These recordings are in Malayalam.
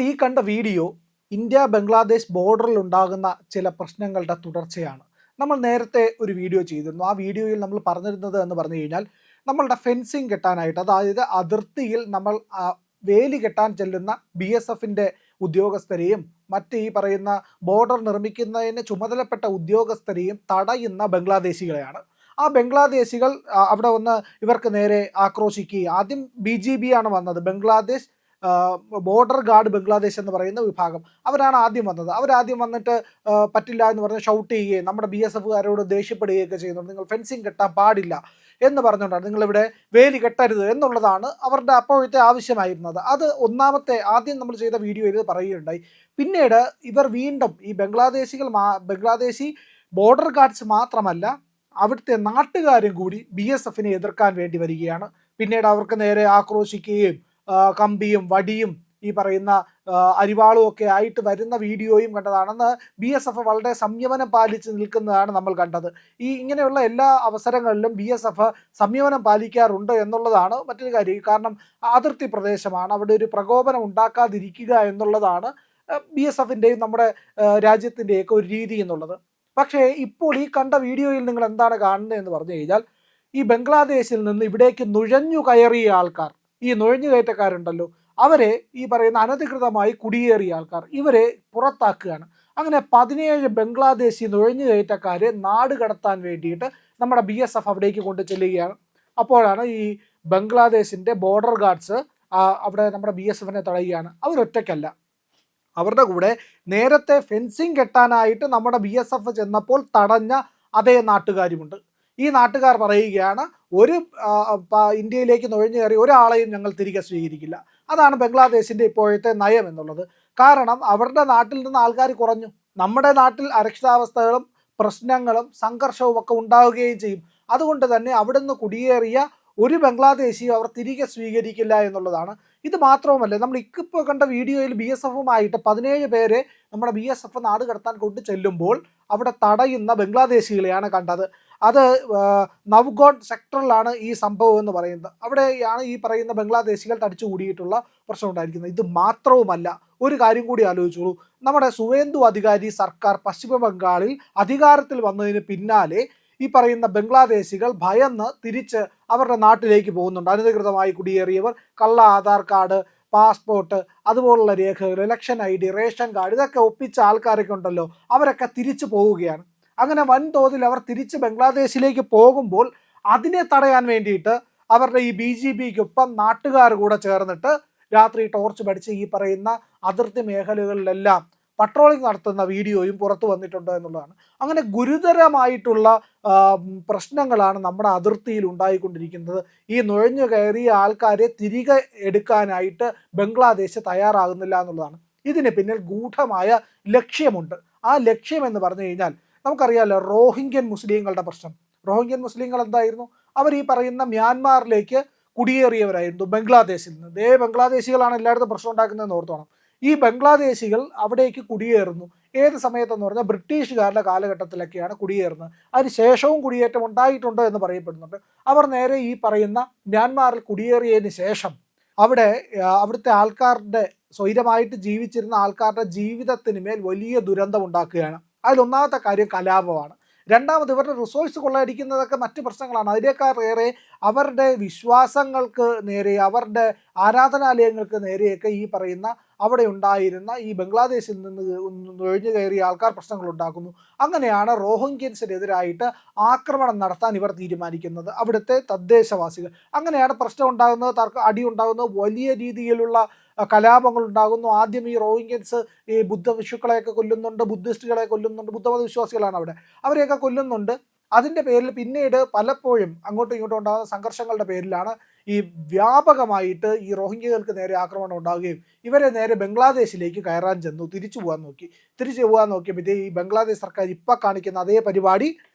ഈ കണ്ട വീഡിയോ ഇന്ത്യ ബംഗ്ലാദേശ് ബോർഡറിൽ ഉണ്ടാകുന്ന ചില പ്രശ്നങ്ങളുടെ തുടർച്ചയാണ്. നമ്മൾ നേരത്തെ ഒരു വീഡിയോ ചെയ്തിരുന്നു. ആ വീഡിയോയിൽ നമ്മൾ പറഞ്ഞിരുന്നത് എന്ന് പറഞ്ഞു കഴിഞ്ഞാൽ നമ്മളുടെ ഫെൻസിങ് കെട്ടാനായിട്ട്, അതായത് അതിർത്തിയിൽ നമ്മൾ വേലി കെട്ടാൻ ചെല്ലുന്ന BSFൻ്റെ ഉദ്യോഗസ്ഥരെയും മറ്റ് ഈ പറയുന്ന ബോർഡർ നിർമ്മിക്കുന്നതിന് ചുമതലപ്പെട്ട ഉദ്യോഗസ്ഥരെയും തടയുന്ന ബംഗ്ലാദേശികളെയാണ്. ആ ബംഗ്ലാദേശികൾ അവിടെ വന്ന് ഇവർക്ക് നേരെ ആക്രോശിക്കുകയും ആദ്യം BGB ആണ് വന്നത്, ബംഗ്ലാദേശ് ബോർഡർ ഗാർഡ് ബംഗ്ലാദേശ് എന്ന് പറയുന്ന വിഭാഗം. അവരാണ് ആദ്യം വന്നത്. അവരാദ്യം വന്നിട്ട് പറ്റില്ല എന്ന് പറഞ്ഞ് ഷൗട്ട് ചെയ്യുകയും നമ്മുടെ BSFകാരോട് ദേഷ്യപ്പെടുകയൊക്കെ ചെയ്യുന്നുണ്ട്. നിങ്ങൾ ഫെൻസിങ് കെട്ടാൻ പാടില്ല എന്ന് പറഞ്ഞുകൊണ്ടാണ്, നിങ്ങളിവിടെ വേലി കെട്ടരുത് എന്നുള്ളതാണ് അവരുടെ അപ്പോഴത്തെ ആവശ്യമായിരുന്നത്. അത് ആദ്യം നമ്മൾ ചെയ്ത വീഡിയോയിൽ പറയുകയുണ്ടായി. പിന്നീട് ഇവർ വീണ്ടും ഈ ബംഗ്ലാദേശി ബോർഡർ ഗാർഡ്സ് മാത്രമല്ല, അവിടുത്തെ നാട്ടുകാരും കൂടി BSFനെ എതിർക്കാൻ വേണ്ടി വരികയാണ്. പിന്നീട് അവർക്ക് നേരെ ആക്രോശിക്കുകയും കമ്പിയും വടിയും ഈ പറയുന്ന അരിവാളും ഒക്കെ ആയിട്ട് വരുന്ന വീഡിയോയും കണ്ടതാണെന്ന്. BSF വളരെ സംയമനം പാലിച്ച് നിൽക്കുന്നതാണ് നമ്മൾ കണ്ടത്. ഇങ്ങനെയുള്ള എല്ലാ അവസരങ്ങളിലും BSF സംയമനം പാലിക്കാറുണ്ട് എന്നുള്ളതാണ് മറ്റൊരു കാര്യം. കാരണം അതിർത്തി പ്രദേശമാണ്, അവിടെ ഒരു പ്രകോപനം ഉണ്ടാക്കാതിരിക്കുക എന്നുള്ളതാണ് BSFൻ്റെയും നമ്മുടെ രാജ്യത്തിൻ്റെയൊക്കെ ഒരു രീതി എന്നുള്ളത്. പക്ഷേ ഇപ്പോൾ ഈ കണ്ട വീഡിയോയിൽ നിങ്ങൾ എന്താണ് കാണുന്നത് എന്ന് പറഞ്ഞു കഴിഞ്ഞാൽ, ഈ ബംഗ്ലാദേശിൽ നിന്ന് ഇവിടേക്ക് നുഴഞ്ഞു കയറിയ ആൾക്കാർ, ഈ നുഴഞ്ഞു കയറ്റക്കാരുണ്ടല്ലോ, അവരെ ഈ പറയുന്ന അനധികൃതമായി കുടിയേറിയ ആൾക്കാർ, ഇവരെ പുറത്താക്കുകയാണ്. അങ്ങനെ 17 ബംഗ്ലാദേശി നുഴഞ്ഞു കയറ്റക്കാരെ നാട് കടത്താൻ വേണ്ടിയിട്ട് നമ്മുടെ BSF അവിടേക്ക് കൊണ്ടു ചെല്ലുകയാണ്. അപ്പോഴാണ് ഈ ബംഗ്ലാദേശിൻ്റെ ബോർഡർ ഗാർഡ്സ് അവിടെ നമ്മുടെ BSFനെ തടയുകയാണ്. അവരൊറ്റയ്ക്കല്ല, അവരുടെ കൂടെ നേരത്തെ ഫെൻസിങ് കെട്ടാനായിട്ട് നമ്മുടെ BSF ചെന്നപ്പോൾ തടഞ്ഞ അതേ നാട്ടുകാരുമുണ്ട്. ഈ നാട്ടുകാർ പറയുകയാണ്, ഇന്ത്യയിലേക്ക് നുഴഞ്ഞു കയറി ഒരാളെയും ഞങ്ങൾ തിരികെ സ്വീകരിക്കില്ല. അതാണ് ബംഗ്ലാദേശിൻ്റെ ഇപ്പോഴത്തെ നയം എന്നുള്ളത്. കാരണം അവരുടെ നാട്ടിൽ നിന്ന് ആൾക്കാർ കുറഞ്ഞു. നമ്മുടെ നാട്ടിൽ അരക്ഷിതാവസ്ഥകളും പ്രശ്നങ്ങളും സംഘർഷവും ഒക്കെ ഉണ്ടാവുകയും ചെയ്യും. അതുകൊണ്ട് തന്നെ അവിടുന്ന് കുടിയേറിയ ഒരു ബംഗ്ലാദേശിയും അവർ തിരികെ സ്വീകരിക്കില്ല എന്നുള്ളതാണ്. ഇത് മാത്രവുമല്ല, നമ്മൾ ഇപ്പോൾ കണ്ട വീഡിയോയിൽ BSFുമായിട്ട് 17 പേരെ നമ്മുടെ BSF നാട് കടത്താൻ കൊണ്ട് ചെല്ലുമ്പോൾ അവിടെ തടയുന്ന ബംഗ്ലാദേശികളെയാണ് കണ്ടത്. അത് നവ്ഗോൺ സെക്ടറിലാണ് ഈ സംഭവം എന്ന് പറയുന്നത്. അവിടെയാണ് ഈ പറയുന്ന ബംഗ്ലാദേശികൾ തടിച്ചു കൂടിയിട്ടുള്ള പ്രശ്നം ഉണ്ടായിരിക്കുന്നത്. ഇത് മാത്രവുമല്ല, ഒരു കാര്യം കൂടി ആലോചിച്ചോളൂ. നമ്മുടെ സുവേന്ദു അധികാരി സർക്കാർ പശ്ചിമ ബംഗാളിൽ അധികാരത്തിൽ വന്നതിന് പിന്നാലെ ഈ പറയുന്ന ബംഗ്ലാദേശികൾ ഭയന്ന് തിരിച്ച് അവരുടെ നാട്ടിലേക്ക് പോകുന്നുണ്ട്. അനധികൃതമായി കുടിയേറിയവർ കള്ള ആധാർ കാർഡ്, പാസ്പോർട്ട്, അതുപോലുള്ള രേഖകൾ, ഇലക്ഷൻ ID, റേഷൻ കാർഡ്, ഇതൊക്കെ ഒപ്പിച്ച ആൾക്കാരൊക്കെ ഉണ്ടല്ലോ, അവരൊക്കെ തിരിച്ചു പോവുകയാണ്. അങ്ങനെ വൻതോതിൽ അവർ തിരിച്ച് ബംഗ്ലാദേശിലേക്ക് പോകുമ്പോൾ അതിനെ തടയാൻ വേണ്ടിയിട്ട് അവരുടെ ഈ BGBക്കൊപ്പം നാട്ടുകാർ കൂടെ ചേർന്നിട്ട് രാത്രി ടോർച്ച് പഠിച്ച് ഈ പറയുന്ന അതിർത്തി മേഖലകളിലെല്ലാം പട്രോളിംഗ് നടത്തുന്ന വീഡിയോയും പുറത്തു വന്നിട്ടുണ്ട് എന്നുള്ളതാണ്. അങ്ങനെ ഗുരുതരമായിട്ടുള്ള പ്രശ്നങ്ങളാണ് നമ്മുടെ അതിർത്തിയിൽ ഉണ്ടായിക്കൊണ്ടിരിക്കുന്നത്. ഈ നുഴഞ്ഞു കയറിയ ആൾക്കാരെ തിരികെ എടുക്കാനായിട്ട് ബംഗ്ലാദേശ് തയ്യാറാകുന്നില്ല എന്നുള്ളതാണ്. ഇതിന് പിന്നിൽ ഗൂഢമായ ലക്ഷ്യമുണ്ട്. ആ ലക്ഷ്യം എന്ന് പറഞ്ഞു കഴിഞ്ഞാൽ, നമുക്കറിയാമല്ലോ റോഹിംഗ്യൻ മുസ്ലിങ്ങളുടെ പ്രശ്നം. റോഹിംഗ്യൻ മുസ്ലിങ്ങൾ എന്തായിരുന്നു? അവർ ഈ പറയുന്ന മ്യാൻമാറിലേക്ക് കുടിയേറിയവരായിരുന്നു ബംഗ്ലാദേശിൽ നിന്ന്. ബംഗ്ലാദേശികളാണ് എല്ലായിടത്തും പ്രശ്നം ഉണ്ടാക്കുന്നതെന്ന് ഓർത്തോണം. ഈ ബംഗ്ലാദേശികൾ അവിടേക്ക് കുടിയേറുന്നു. ഏത് സമയത്തെന്ന് പറഞ്ഞാൽ ബ്രിട്ടീഷുകാരുടെ കാലഘട്ടത്തിലൊക്കെയാണ് കുടിയേറുന്നത്. അതിന് ശേഷവും കുടിയേറ്റം ഉണ്ടായിട്ടുണ്ട് എന്ന് പറയപ്പെടുന്നുണ്ട്. അവർ നേരെ ഈ പറയുന്ന മ്യാൻമാറിൽ കുടിയേറിയതിന് ശേഷം അവിടുത്തെ ആൾക്കാരുടെ, സ്വൈരമായിട്ട് ജീവിച്ചിരുന്ന ആൾക്കാരുടെ ജീവിതത്തിന് മേൽ വലിയ ദുരന്തം ഉണ്ടാക്കുകയാണ്. അതിലൊന്നാമത്തെ കാര്യം കലാപമാണ്. രണ്ടാമത് ഇവരുടെ റിസോഴ്സ് കൊള്ളയടിക്കുന്നതൊക്കെ മറ്റ് പ്രശ്നങ്ങളാണ്. അതിനേക്കാളേറെ അവരുടെ വിശ്വാസങ്ങൾക്ക് നേരെ, അവരുടെ ആരാധനാലയങ്ങൾക്ക് നേരെയൊക്കെ ഈ പറയുന്ന അവിടെ ഉണ്ടായിരുന്ന ഈ ബംഗ്ലാദേശിൽ നിന്ന് നുഴഞ്ഞു കയറിയ ആൾക്കാർ പ്രശ്നങ്ങൾ ഉണ്ടാക്കുന്നു. അങ്ങനെയാണ് റോഹിംഗ്യൻസിനെതിരായിട്ട് ആക്രമണം നടത്താൻ ഇവർ തീരുമാനിക്കുന്നത്, അവിടുത്തെ തദ്ദേശവാസികൾ. അങ്ങനെയാണ് പ്രശ്നം ഉണ്ടാകുന്നത്, അടി ഉണ്ടാകുന്നത്, വലിയ രീതിയിലുള്ള കലാപങ്ങൾ ഉണ്ടാകുന്നു. ആദ്യം ഈ റോഹിംഗ്യൻസ് ഈ ബുദ്ധവിഷുക്കളെയൊക്കെ കൊല്ലുന്നുണ്ട്, ബുദ്ധിസ്റ്റുകളെ കൊല്ലുന്നുണ്ട്, ബുദ്ധമത വിശ്വാസികളാണ് അവിടെ, അവരെയൊക്കെ കൊല്ലുന്നുണ്ട്. അതിൻ്റെ പേരിൽ പിന്നീട് പലപ്പോഴും അങ്ങോട്ടും ഇങ്ങോട്ടും ഉണ്ടാകുന്ന സംഘർഷങ്ങളുടെ പേരിലാണ് ഈ വ്യാപകമായിട്ട് ഈ റോഹിംഗ്യകൾക്ക് നേരെ ആക്രമണം ഉണ്ടാകുകയും ഇവരെ നേരെ ബംഗ്ലാദേശിലേക്ക് കയറാൻ ചെന്നു. തിരിച്ചു പോകാൻ നോക്കിയപ്പോൾ ഈ ബംഗ്ലാദേശ് സർക്കാർ ഇപ്പം കാണിക്കുന്ന അതേ പരിപാടി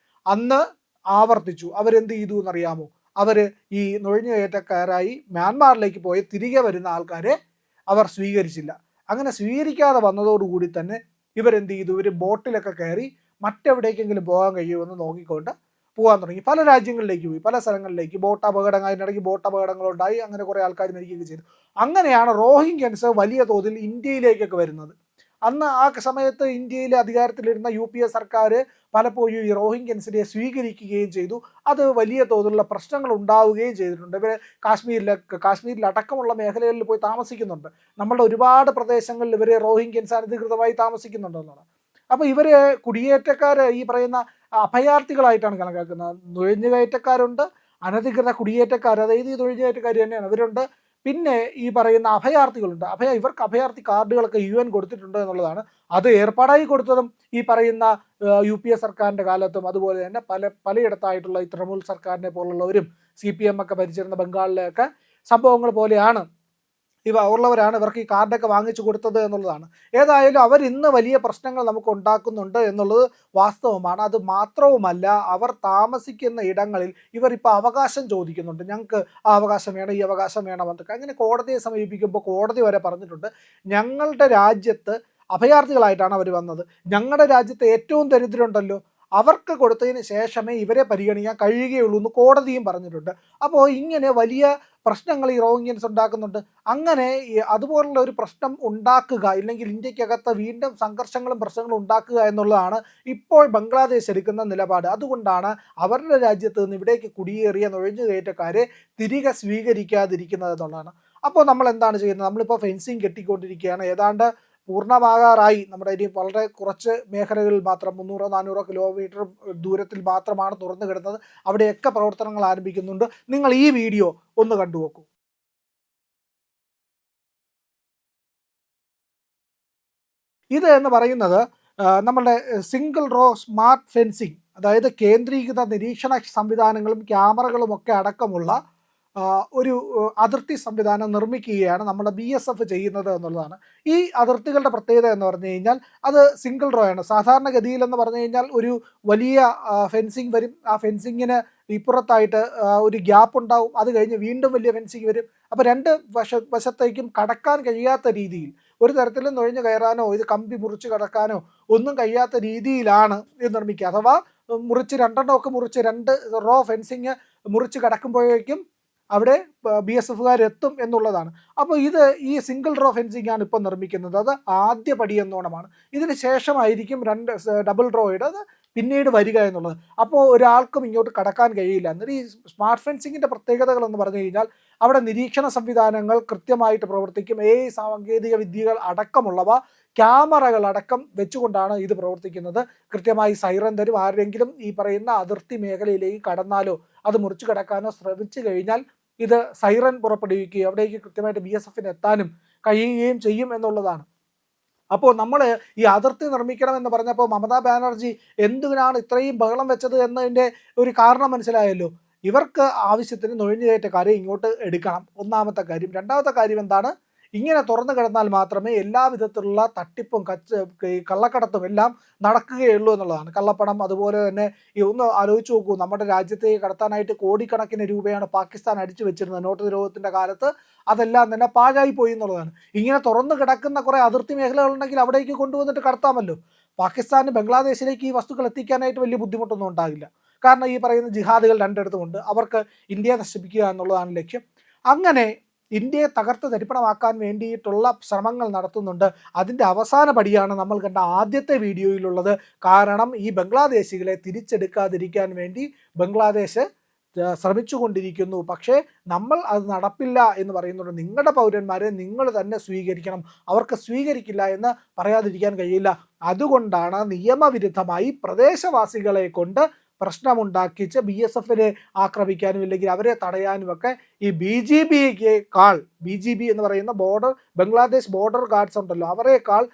അന്ന് ആവർത്തിച്ചു. അവരെന്ത് ചെയ്തു എന്നറിയാമോ? അവർ ഈ നുഴഞ്ഞുകയറ്റക്കാരായി മ്യാൻമാറിലേക്ക് പോയി തിരികെ വരുന്ന ആൾക്കാരെ അവർ സ്വീകരിച്ചില്ല. അങ്ങനെ സ്വീകരിക്കാതെ വന്നതോടുകൂടി തന്നെ ഇവരെന്ത് ചെയ്തു? ഇവർ ബോട്ടിലൊക്കെ കയറി മറ്റെവിടേക്കെങ്കിലും പോകാൻ കഴിയുമെന്ന് നോക്കിക്കൊണ്ട് പോകാൻ തുടങ്ങി. പല രാജ്യങ്ങളിലേക്ക് പോയി, പല സ്ഥലങ്ങളിലേക്ക്. ബോട്ട് അപകടങ്ങൾ, അതിനിടയ്ക്ക് ബോട്ട് അപകടങ്ങളുണ്ടായി, അങ്ങനെ കുറേ ആൾക്കാർ മരിക്കുകയൊക്കെ ചെയ്തു. അങ്ങനെയാണ് റോഹിംഗ്യൻസ് വലിയ തോതിൽ ഇന്ത്യയിലേക്കൊക്കെ വരുന്നത്. അന്ന് ആ സമയത്ത് ഇന്ത്യയിൽ അധികാരത്തിലിരുന്ന UPA സർക്കാർ പലപ്പോഴും ഈ റോഹിംഗ്യൻസിനെ സ്വീകരിക്കുകയും ചെയ്തു. അത് വലിയ തോതിലുള്ള പ്രശ്നങ്ങൾ ഉണ്ടാവുകയും ചെയ്തിട്ടുണ്ട്. ഇവർ കാശ്മീരിലടക്കമുള്ള മേഖലകളിൽ പോയി താമസിക്കുന്നുണ്ട്. നമ്മളുടെ ഒരുപാട് പ്രദേശങ്ങളിൽ ഇവർ റോഹിംഗ്യൻസ് അനധികൃതമായി താമസിക്കുന്നുണ്ടെന്നാണ്. അപ്പോൾ ഇവർ കുടിയേറ്റക്കാർ ഈ പറയുന്ന അഭയാർത്ഥികളായിട്ടാണ് കണക്കാക്കുന്നത്. നുഴഞ്ഞുകയറ്റക്കാരുണ്ട്, അനധികൃത കുടിയേറ്റക്കാർ, അതായത് ഈ നുഴഞ്ഞുകയറ്റക്കാർ തന്നെയാണ് അവരുണ്ട്. പിന്നെ ഈ പറയുന്ന അഭയാർത്ഥികളുണ്ട്. ഇവർക്ക് അഭയാർത്ഥി കാർഡുകളൊക്കെ UN കൊടുത്തിട്ടുണ്ട് എന്നുള്ളതാണ്. അത് ഏർപ്പാടായി കൊടുത്തതും ഈ പറയുന്ന UPA സർക്കാരിൻ്റെ കാലത്തും അതുപോലെ തന്നെ പലയിടത്തായിട്ടുള്ള ഈ തൃണമൂൽ സർക്കാരിനെ പോലുള്ളവരും CPM ഒക്കെ ഭരിച്ചിരുന്ന ബംഗാളിലെയൊക്കെ സംഭവങ്ങൾ പോലെയാണ് ഉള്ളവരാണ് ഇവർക്ക് ഈ കാർഡൊക്കെ വാങ്ങിച്ചു കൊടുത്തത് എന്നുള്ളതാണ്. ഏതായാലും അവർ ഇന്ന് വലിയ പ്രശ്നങ്ങൾ നമുക്ക് ഉണ്ടാക്കുന്നുണ്ട് എന്നുള്ളത് വാസ്തവമാണ്. അത് മാത്രവുമല്ല, അവർ താമസിക്കുന്ന ഇടങ്ങളിൽ ഇവർ ഇപ്പോൾ അവകാശം ചോദിക്കുന്നുണ്ട്. ഞങ്ങൾക്ക് ആ അവകാശം വേണം, ഈ അവകാശം വേണമെന്നൊക്കെ. അങ്ങനെ കോടതിയെ സമീപിക്കുമ്പോൾ കോടതി വരെ പറഞ്ഞിട്ടുണ്ട്, ഞങ്ങളുടെ രാജ്യത്ത് അഭയാർത്ഥികളായിട്ടാണ് അവർ വന്നത്, ഞങ്ങളുടെ രാജ്യത്ത് ഏറ്റവും ദരിദ്രരുണ്ടല്ലോ, അവർക്ക് കൊടുത്തതിന് ശേഷമേ ഇവരെ പരിഗണിക്കാൻ കഴിയുകയുള്ളൂ എന്ന് കോടതിയും പറഞ്ഞിട്ടുണ്ട്. അപ്പോൾ ഇങ്ങനെ വലിയ പ്രശ്നങ്ങൾ ഈ റോഹിംഗ്യൻസ് ഉണ്ടാക്കുന്നുണ്ട്. അങ്ങനെ അതുപോലുള്ള ഒരു പ്രശ്നം ഉണ്ടാക്കുക, ഇല്ലെങ്കിൽ ഇന്ത്യക്കകത്ത് വീണ്ടും സംഘർഷങ്ങളും പ്രശ്നങ്ങളും ഉണ്ടാക്കുക എന്നുള്ളതാണ് ഇപ്പോൾ ബംഗ്ലാദേശ് എടുക്കുന്ന നിലപാട്. അതുകൊണ്ടാണ് അവരുടെ രാജ്യത്ത് നിന്ന് ഇവിടേക്ക് കുടിയേറിയ നുഴഞ്ഞുകയറ്റക്കാരെ തിരികെ സ്വീകരിക്കാതിരിക്കുന്നത് എന്നുള്ളതാണ്. അപ്പോൾ നമ്മൾ എന്താണ് ചെയ്യുന്നത്? നമ്മളിപ്പോൾ ഫെൻസിങ് കെട്ടിക്കൊണ്ടിരിക്കുകയാണ്. ഏതാണ്ട് പൂർണ്ണമാകാറായി. നമ്മുടെ ഇനി വളരെ കുറച്ച് മേഖലകളിൽ മാത്രം 300-400 കിലോമീറ്റർ ദൂരത്തിൽ മാത്രമാണ് തുറന്നു കിടന്നത്. അവിടെയൊക്കെ പ്രവർത്തനങ്ങൾ ആരംഭിക്കുന്നുണ്ട്. നിങ്ങൾ ഈ വീഡിയോ ഒന്ന് കണ്ടു നോക്കൂ. ഇത് എന്ന് പറയുന്നത് നമ്മളുടെ സിംഗിൾ റോ സ്മാർട്ട് ഫെൻസിങ്, അതായത് കേന്ദ്രീകൃത നിരീക്ഷണ സംവിധാനങ്ങളും ക്യാമറകളും ഒക്കെ അടക്കമുള്ള ഒരു അതിർത്തി സംവിധാനം നിർമ്മിക്കുകയാണ് നമ്മുടെ BSF ചെയ്യുന്നത് എന്നുള്ളതാണ്. ഈ അതിർത്തികളുടെ പ്രത്യേകത എന്ന് പറഞ്ഞു കഴിഞ്ഞാൽ അത് സിംഗിൾ റോ ആണ്. സാധാരണഗതിയിൽ എന്ന് പറഞ്ഞു കഴിഞ്ഞാൽ ഒരു വലിയ ഫെൻസിങ് വരും. ആ ഫെൻസിങ്ങിന് ഇപ്പുറത്തായിട്ട് ഒരു ഗ്യാപ്പ് ഉണ്ടാവും. അത് കഴിഞ്ഞ് വീണ്ടും വലിയ ഫെൻസിങ് വരും. അപ്പോൾ രണ്ട് വശത്തേക്കും കടക്കാൻ കഴിയാത്ത രീതിയിൽ, ഒരു തരത്തിലും നുഴഞ്ഞു കയറാനോ ഇത് കമ്പി മുറിച്ച് കടക്കാനോ ഒന്നും കഴിയാത്ത രീതിയിലാണ് ഇത് നിർമ്മിക്കുക. അഥവാ രണ്ടെണ്ണമൊക്കെ മുറിച്ച് 2 റോ ഫെൻസിങ് മുറിച്ച് കടക്കുമ്പോഴേക്കും അവിടെ BSFകാർ എത്തും എന്നുള്ളതാണ്. അപ്പോൾ ഈ സിംഗിൾ റോ ഫെൻസിങ് ആണ് ഇപ്പോൾ നിർമ്മിക്കുന്നത്. അത് ആദ്യ പടി എന്നോണമാണ്. ഇതിന് ശേഷമായിരിക്കും 2 ഡബിൾ റോയുടെ അത് പിന്നീട് വരിക എന്നുള്ളത്. അപ്പോൾ ഒരാൾക്കും ഇങ്ങോട്ട് കടക്കാൻ കഴിയില്ല. എന്നിട്ട് ഈ സ്മാർട്ട് ഫെൻസിങ്ങിൻ്റെ പ്രത്യേകതകൾ എന്ന് പറഞ്ഞു കഴിഞ്ഞാൽ അവിടെ നിരീക്ഷണ സംവിധാനങ്ങൾ കൃത്യമായിട്ട് പ്രവർത്തിക്കും. AI സാങ്കേതിക വിദ്യകൾ അടക്കമുള്ളവ, ക്യാമറകൾ അടക്കം വെച്ചുകൊണ്ടാണ് ഇത് പ്രവർത്തിക്കുന്നത്. കൃത്യമായി സൈറൻ തരും. ആരെങ്കിലും ഈ പറയുന്ന അതിർത്തി മേഖലയിലേക്ക് കടന്നാലോ അത് മുറിച്ചു കടക്കാനോ ശ്രമിച്ചു കഴിഞ്ഞാൽ ഇത് സൈറൻ പുറപ്പെടുവിക്കുകയും അവിടേക്ക് കൃത്യമായിട്ട് BSFന് എത്താനും കഴിയുകയും ചെയ്യും എന്നുള്ളതാണ്. അപ്പോൾ നമ്മൾ ഈ അതിർത്തി നിർമ്മിക്കണമെന്ന് പറഞ്ഞപ്പോൾ മമതാ ബാനർജി എന്തിനാണ് ഇത്രയും ബഹളം വെച്ചത് എന്നതിൻ്റെ ഒരു കാരണം മനസ്സിലായല്ലോ. ഇവർക്ക് ആവശ്യത്തിന് നുഴഞ്ഞുകയറ്റക്കാരെ ഇങ്ങോട്ട് എടുക്കണം, ഒന്നാമത്തെ കാര്യം. രണ്ടാമത്തെ കാര്യം എന്താണ്? ഇങ്ങനെ തുറന്നു കിടന്നാൽ മാത്രമേ എല്ലാ വിധത്തിലുള്ള തട്ടിപ്പും കള്ളക്കടത്തും എല്ലാം നടക്കുകയുള്ളൂ എന്നുള്ളതാണ്. കള്ളപ്പണം, അതുപോലെ തന്നെ ഒന്ന് ആലോചിച്ച് നോക്കൂ, നമ്മുടെ രാജ്യത്തേക്ക് കടത്താനായിട്ട് കോടിക്കണക്കിന് രൂപയാണ് പാകിസ്ഥാൻ അടിച്ചു വെച്ചിരുന്നത് നോട്ട് നിരോധനത്തിൻ്റെ കാലത്ത്. അതെല്ലാം തന്നെ പാഴായി പോയി എന്നുള്ളതാണ്. ഇങ്ങനെ തുറന്നു കിടക്കുന്ന കുറേ അതിർത്തി മേഖലകളുണ്ടെങ്കിൽ അവിടേക്ക് കൊണ്ടുവന്നിട്ട് കടത്താമല്ലോ. പാകിസ്ഥാന് ബംഗ്ലാദേശിലേക്ക് ഈ വസ്തുക്കൾ എത്തിക്കാനായിട്ട് വലിയ ബുദ്ധിമുട്ടൊന്നും ഉണ്ടാകില്ല. കാരണം ഈ പറയുന്ന ജിഹാദികൾ രണ്ടിടത്തുമുണ്ട്. അവർക്ക് ഇന്ത്യയെ നശിപ്പിക്കുക എന്നുള്ളതാണ് ലക്ഷ്യം. അങ്ങനെ ഇന്ത്യയെ തകർത്ത് തരിപ്പണമാക്കാൻ വേണ്ടിയിട്ടുള്ള ശ്രമങ്ങൾ നടത്തുന്നുണ്ട്. അതിൻ്റെ അവസാന പടിയാണ് നമ്മൾ കണ്ട ആദ്യത്തെ വീഡിയോയിലുള്ളത്. കാരണം ഈ ബംഗ്ലാദേശികളെ തിരിച്ചെടുക്കാതിരിക്കാൻ വേണ്ടി ബംഗ്ലാദേശ് ശ്രമിച്ചുകൊണ്ടിരിക്കുന്നു. പക്ഷേ നമ്മൾ അത് നടപ്പില്ല എന്ന് പറയുന്നുണ്ട്. നിങ്ങളുടെ പൗരന്മാരെ നിങ്ങൾ തന്നെ സ്വീകരിക്കണം, അവർക്ക് സ്വീകരിക്കില്ല എന്ന് പറയാതിരിക്കാൻ കഴിയില്ല. അതുകൊണ്ടാണ് നിയമവിരുദ്ധമായി പ്രദേശവാസികളെ കൊണ്ട് പ്രശ്നമുണ്ടാക്കിച്ച് BSFനെ ആക്രമിക്കാനും ഇല്ലെങ്കിൽ അവരെ തടയാനുമൊക്കെ ഈ BGB എന്ന് പറയുന്ന ബംഗ്ലാദേശ് ബോർഡർ ഗാർഡ്സ് ഉണ്ടല്ലോ, അവരെക്കാൾ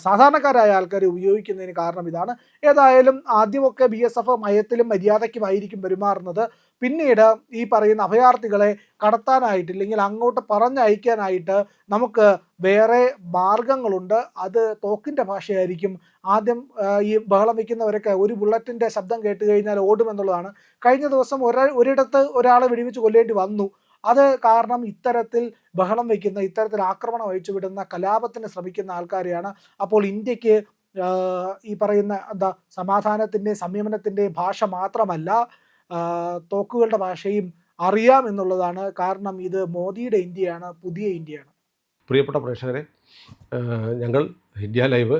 സാധാരണക്കാരായ ആൾക്കാർ ഉപയോഗിക്കുന്നതിന് കാരണം ഇതാണ്. ഏതായാലും ആദ്യമൊക്കെ BSF മയത്തിലും മര്യാദയ്ക്കുമായിരിക്കും പെരുമാറുന്നത്. പിന്നീട് ഈ പറയുന്ന അഭയാർത്ഥികളെ കടത്താനായിട്ട് ഇല്ലെങ്കിൽ അങ്ങോട്ട് പറഞ്ഞയക്കാനായിട്ട് നമുക്ക് വേറെ മാർഗങ്ങളുണ്ട്. അത് തോക്കിൻ്റെ ഭാഷയായിരിക്കും. ആദ്യം ഈ ബഹളം വയ്ക്കുന്നവരൊക്കെ ഒരു ബുള്ളറ്റിൻ്റെ ശബ്ദം കേട്ട് കഴിഞ്ഞാൽ ഓടുമെന്നുള്ളതാണ്. കഴിഞ്ഞ ദിവസം ഒരിടത്ത് ഒരാളെ വെടിവെച്ച് കൊല്ലേണ്ടി വന്നു. അത് കാരണം ഇത്തരത്തിൽ ബഹളം വയ്ക്കുന്ന, ഇത്തരത്തിൽ ആക്രമണം അഴിച്ചുവിടുന്ന, കലാപത്തിന് ശ്രമിക്കുന്ന ആൾക്കാരെയാണ്. അപ്പോൾ ഇന്ത്യക്ക് ഈ പറയുന്ന സമാധാനത്തിൻ്റെ സംയമനത്തിൻ്റെ ഭാഷ മാത്രമല്ല തോക്കുകളുടെ ഭാഷയും അറിയാം എന്നുള്ളതാണ്. കാരണം ഇത് മോദിയുടെ ഇന്ത്യയാണ്, പുതിയ ഇന്ത്യയാണ്. പ്രിയപ്പെട്ട പ്രേക്ഷകരെ, ഞങ്ങൾ ഇന്ത്യ ലൈവ്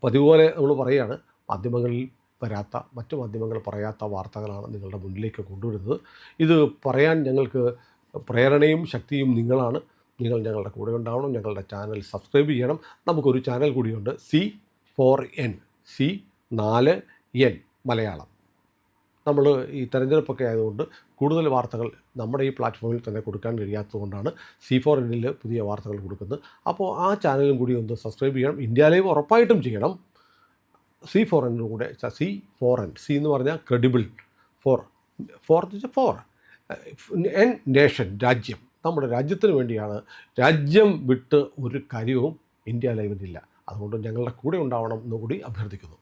പതിവുപോലെ നമ്മൾ പറയുകയാണ്, മാധ്യമങ്ങളിൽ വരാത്ത, മറ്റു മാധ്യമങ്ങൾ പറയാത്ത വാർത്തകളാണ് നിങ്ങളുടെ മുന്നിലേക്ക് കൊണ്ടുവരുന്നത്. ഇത് പറയാൻ ഞങ്ങൾക്ക് പ്രേരണയും ശക്തിയും നിങ്ങളാണ്. നിങ്ങൾ ഞങ്ങളുടെ കൂടെ ഉണ്ടാവണം. ഞങ്ങളുടെ ചാനൽ സബ്സ്ക്രൈബ് ചെയ്യണം. നമുക്കൊരു ചാനൽ കൂടിയുണ്ട്, C4N, C4N മലയാളം. നമ്മൾ ഈ തെരഞ്ഞെടുപ്പൊക്കെ ആയതുകൊണ്ട് കൂടുതൽ വാർത്തകൾ നമ്മുടെ ഈ പ്ലാറ്റ്ഫോമിൽ തന്നെ കൊടുക്കാൻ കഴിയാത്തതുകൊണ്ടാണ് C4Nൽ പുതിയ വാർത്തകൾ കൊടുക്കുന്നത്. അപ്പോൾ ആ ചാനലും കൂടി ഒന്ന് സബ്സ്ക്രൈബ് ചെയ്യണം. ഇന്ത്യ ലൈവ് ഉറപ്പായിട്ടും ചെയ്യണം. C4N കൂടെ, C4N, C എന്ന് പറഞ്ഞാൽ ക്രെഡിബിൾ, ഫോർ എന്ന് വെച്ചാൽ ഫോർ, N നേഷൻ, രാജ്യം. നമ്മുടെ രാജ്യത്തിന് വേണ്ടിയാണ്. രാജ്യം വിട്ട് ഒരു കാര്യവും ഇന്ത്യ ലൈവിനില്ല. അതുകൊണ്ട് ഞങ്ങളുടെ കൂടെ ഉണ്ടാവണം എന്നുകൂടി അഭ്യർത്ഥിക്കുന്നു.